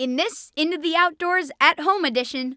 in this Into the Outdoors at Home edition.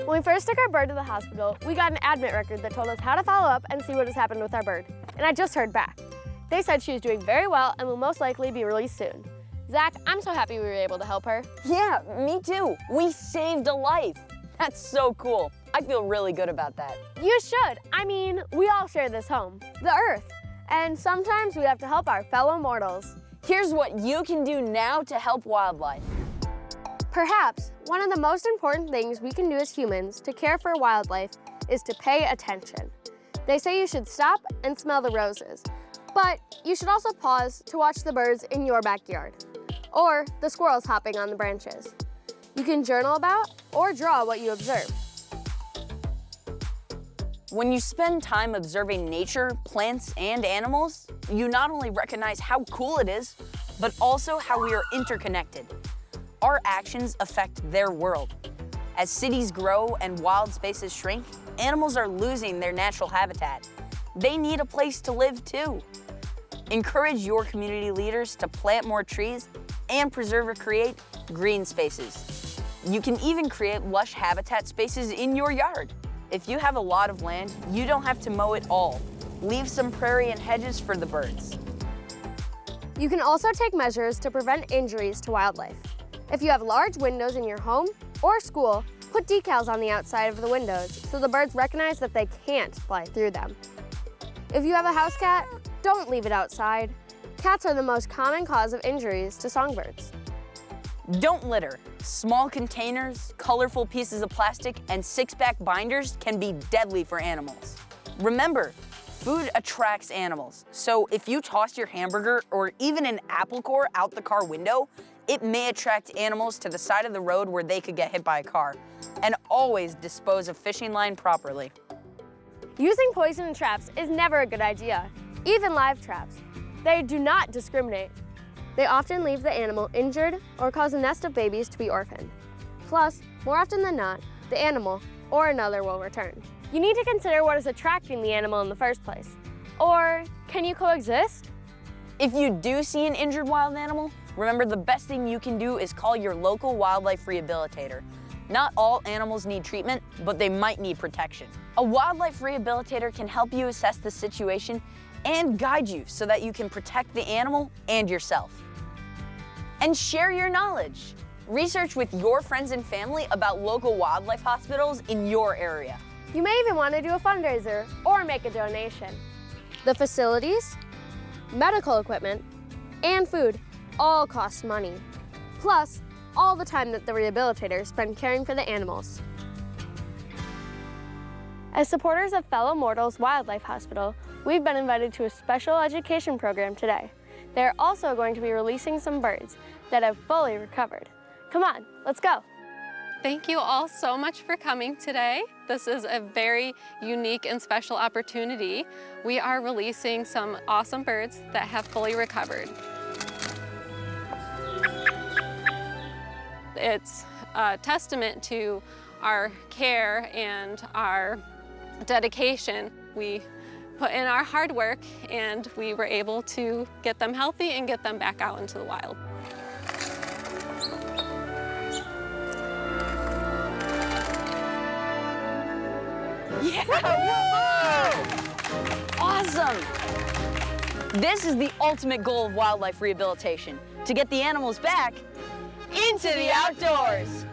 When we first took our bird to the hospital, we got an admit record that told us how to follow up and see what has happened with our bird. And I just heard back. They said she was doing very well and will most likely be released soon. Zach, I'm so happy we were able to help her. Yeah, me too. We saved a life. That's so cool. I feel really good about that. You should. I mean, we all share this home, the Earth. And sometimes we have to help our fellow mortals. Here's what you can do now to help wildlife. Perhaps one of the most important things we can do as humans to care for wildlife is to pay attention. They say you should stop and smell the roses, but you should also pause to watch the birds in your backyard or the squirrels hopping on the branches. You can journal about or draw what you observe. When you spend time observing nature, plants, and animals, you not only recognize how cool it is, but also how we are interconnected. Our actions affect their world. As cities grow and wild spaces shrink, animals are losing their natural habitat. They need a place to live too. Encourage your community leaders to plant more trees and preserve or create green spaces. You can even create lush habitat spaces in your yard. If you have a lot of land, you don't have to mow it all. Leave some prairie and hedges for the birds. You can also take measures to prevent injuries to wildlife. If you have large windows in your home or school, put decals on the outside of the windows so the birds recognize that they can't fly through them. If you have a house cat, don't leave it outside. Cats are the most common cause of injuries to songbirds. Don't litter. Small containers, colorful pieces of plastic, and six-pack binders can be deadly for animals. Remember, food attracts animals, so if you toss your hamburger or even an apple core out the car window, it may attract animals to the side of the road where they could get hit by a car. And always dispose of fishing line properly. Using poison in traps is never a good idea, even live traps. They do not discriminate. They often leave the animal injured or cause a nest of babies to be orphaned. Plus, more often than not, the animal or another will return. You need to consider what is attracting the animal in the first place. Or can you coexist? If you do see an injured wild animal, remember the best thing you can do is call your local wildlife rehabilitator. Not all animals need treatment, but they might need protection. A wildlife rehabilitator can help you assess the situation and guide you so that you can protect the animal and yourself. And share your knowledge. Research with your friends and family about local wildlife hospitals in your area. You may even want to do a fundraiser or make a donation. The facilities, medical equipment, and food all cost money. Plus, all the time that the rehabilitators spend caring for the animals. As supporters of Fellow Mortals Wildlife Hospital, we've been invited to a special education program today. They're also going to be releasing some birds that have fully recovered. Come on, let's go. Thank you all so much for coming today. This is a very unique and special opportunity. We are releasing some awesome birds that have fully recovered. It's a testament to our care and our dedication. We put in our hard work and we were able to get them healthy and get them back out into the wild. Yeah! Whoa! Awesome! This is the ultimate goal of wildlife rehabilitation, to get the animals back into the outdoors.